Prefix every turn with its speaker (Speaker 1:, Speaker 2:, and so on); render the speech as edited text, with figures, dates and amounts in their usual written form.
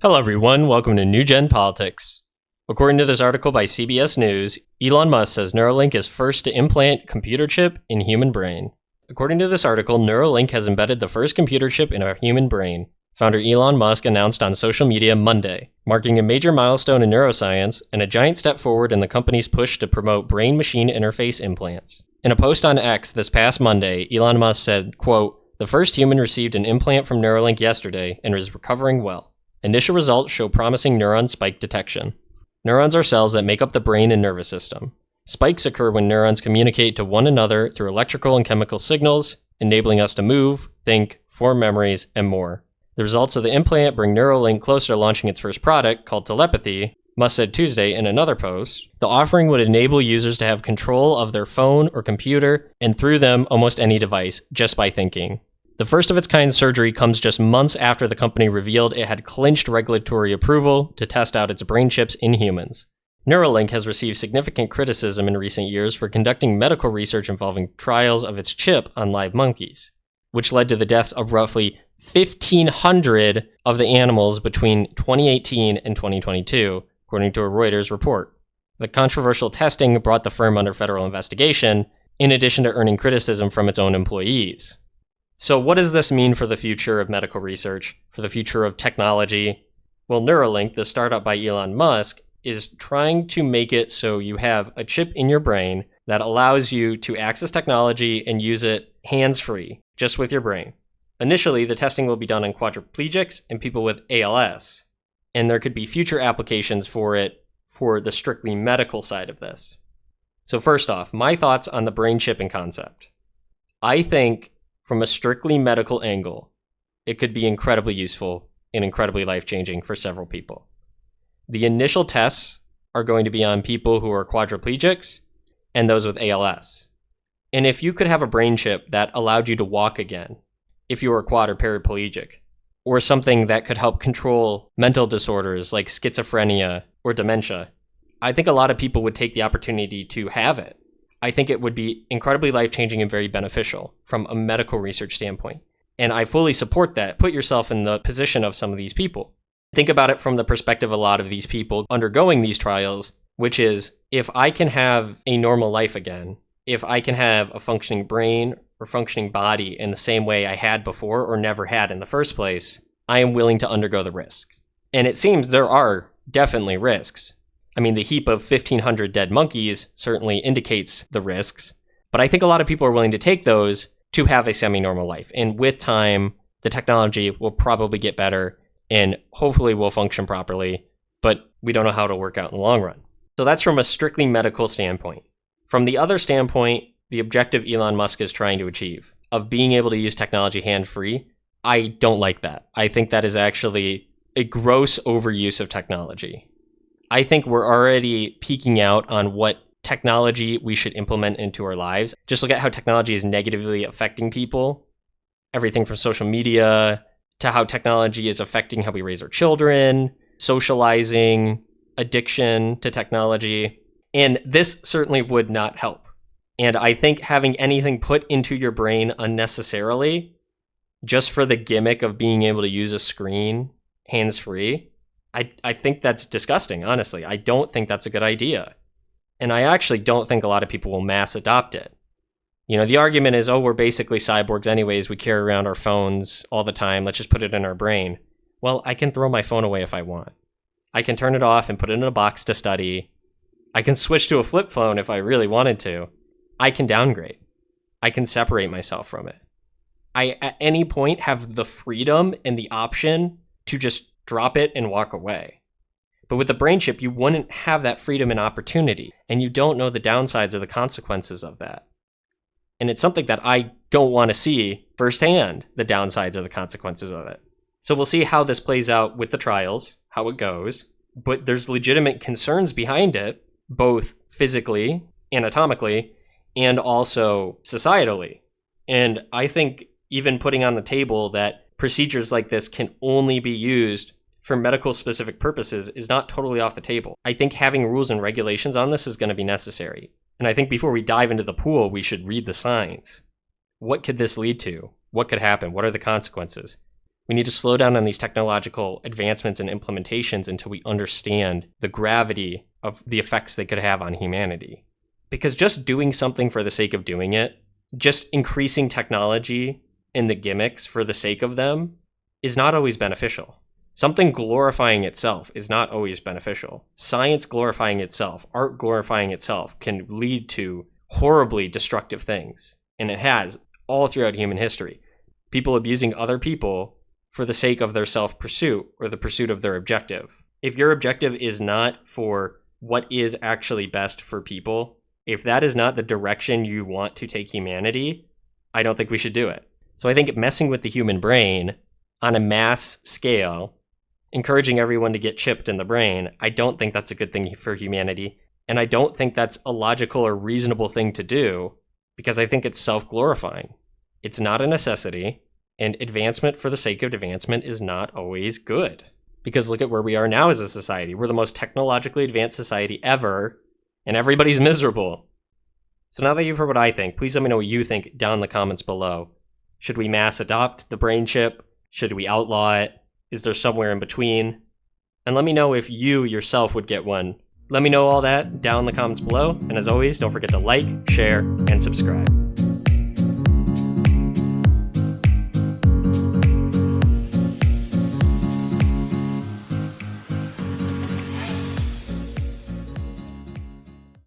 Speaker 1: Hello everyone, welcome to New Gen Politics. According to this article by CBS News, Elon Musk says Neuralink is first to implant computer chip in human brain. According to this article, Neuralink has embedded the first computer chip in a human brain. Founder Elon Musk announced on social media Monday, marking a major milestone in neuroscience and a giant step forward in the company's push to promote brain-machine interface implants. In a post on X this past Monday, Elon Musk said, quote, "The first human received an implant from Neuralink yesterday and is recovering well. Initial results show promising neuron spike detection. Neurons are cells that make up the brain and nervous system. Spikes occur when neurons communicate to one another through electrical and chemical signals, enabling us to move, think, form memories, and more. The results of the implant bring Neuralink closer to launching its first product, called Telepathy," Musk said Tuesday in another post. The offering would enable users to have control of their phone or computer, and through them, almost any device, just by thinking. The first of its kind surgery comes just months after the company revealed it had clinched regulatory approval to test out its brain chips in humans. Neuralink has received significant criticism in recent years for conducting medical research involving trials of its chip on live monkeys, which led to the deaths of roughly 1,500 of the animals between 2018 and 2022, according to a Reuters report. The controversial testing brought the firm under federal investigation, in addition to earning criticism from its own employees. So what does this mean for the future of medical research, for the future of technology? Well, Neuralink, the startup by Elon Musk, is trying to make it so you have a chip in your brain that allows you to access technology and use it hands-free, just with your brain. Initially, the testing will be done on quadriplegics and people with ALS, and there could be future applications for it for the strictly medical side of this. So first off, my thoughts on the brain chip and concept. I think from a strictly medical angle, it could be incredibly useful and incredibly life-changing for several people. The initial tests are going to be on people who are quadriplegics and those with ALS. And if you could have a brain chip that allowed you to walk again, if you were quad or paraplegic, or something that could help control mental disorders like schizophrenia or dementia, I think a lot of people would take the opportunity to have it. I think it would be incredibly life-changing and very beneficial from a medical research standpoint. And I fully support that. Put yourself in the position of some of these people. Think about it from the perspective of a lot of these people undergoing these trials, which is, if I can have a normal life again, if I can have a functioning brain or functioning body in the same way I had before or never had in the first place, I am willing to undergo the risk. And it seems there are definitely risks. I mean, the heap of 1,500 dead monkeys certainly indicates the risks, but I think a lot of people are willing to take those to have a semi-normal life. And with time, the technology will probably get better and hopefully will function properly, but we don't know how it'll work out in the long run. So that's from a strictly medical standpoint. From the other standpoint, the objective Elon Musk is trying to achieve of being able to use technology hand-free, I don't like that. I think that is actually a gross overuse of technology. I think we're already peaking out on what technology we should implement into our lives. Just look at how technology is negatively affecting people. Everything from social media to how technology is affecting how we raise our children, socializing, addiction to technology. And this certainly would not help. And I think having anything put into your brain unnecessarily, just for the gimmick of being able to use a screen hands-free, I think that's disgusting, honestly. I don't think that's a good idea. And I actually don't think a lot of people will mass adopt it. You know, the argument is, oh, we're basically cyborgs anyways. We carry around our phones all the time. Let's just put it in our brain. Well, I can throw my phone away if I want. I can turn it off and put it in a box to study. I can switch to a flip phone if I really wanted to. I can downgrade. I can separate myself from it. I, at any point, have the freedom and the option to just drop it and walk away. But with the brain chip, you wouldn't have that freedom and opportunity, and you don't know the downsides or the consequences of that. And it's something that I don't want to see firsthand, the downsides or the consequences of it. So we'll see how this plays out with the trials, how it goes, but there's legitimate concerns behind it, both physically, anatomically, and also societally. And I think even putting on the table that procedures like this can only be used for medical specific purposes is not totally off the table. I think having rules and regulations on this is going to be necessary. And I think before we dive into the pool, we should read the signs. What could this lead to? What could happen? What are the consequences? We need to slow down on these technological advancements and implementations until we understand the gravity of the effects they could have on humanity. Because just doing something for the sake of doing it, just increasing technology and the gimmicks for the sake of them, is not always beneficial. Something glorifying itself is not always beneficial. Science glorifying itself, art glorifying itself can lead to horribly destructive things. And it has all throughout human history. People abusing other people for the sake of their self-pursuit or the pursuit of their objective. If your objective is not for what is actually best for people, if that is not the direction you want to take humanity, I don't think we should do it. So I think messing with the human brain on a mass scale, encouraging everyone to get chipped in the brain, I don't think that's a good thing for humanity. And I don't think that's a logical or reasonable thing to do because I think it's self-glorifying. It's not a necessity, and advancement for the sake of advancement is not always good. Because look at where we are now as a society. We're the most technologically advanced society ever, and everybody's miserable. So now that you've heard what I think, please let me know what you think down in the comments below. Should we mass adopt the brain chip? Should we outlaw it? Is there somewhere in between? And let me know if you yourself would get one. Let me know all that down in the comments below. And as always, don't forget to like, share, and subscribe.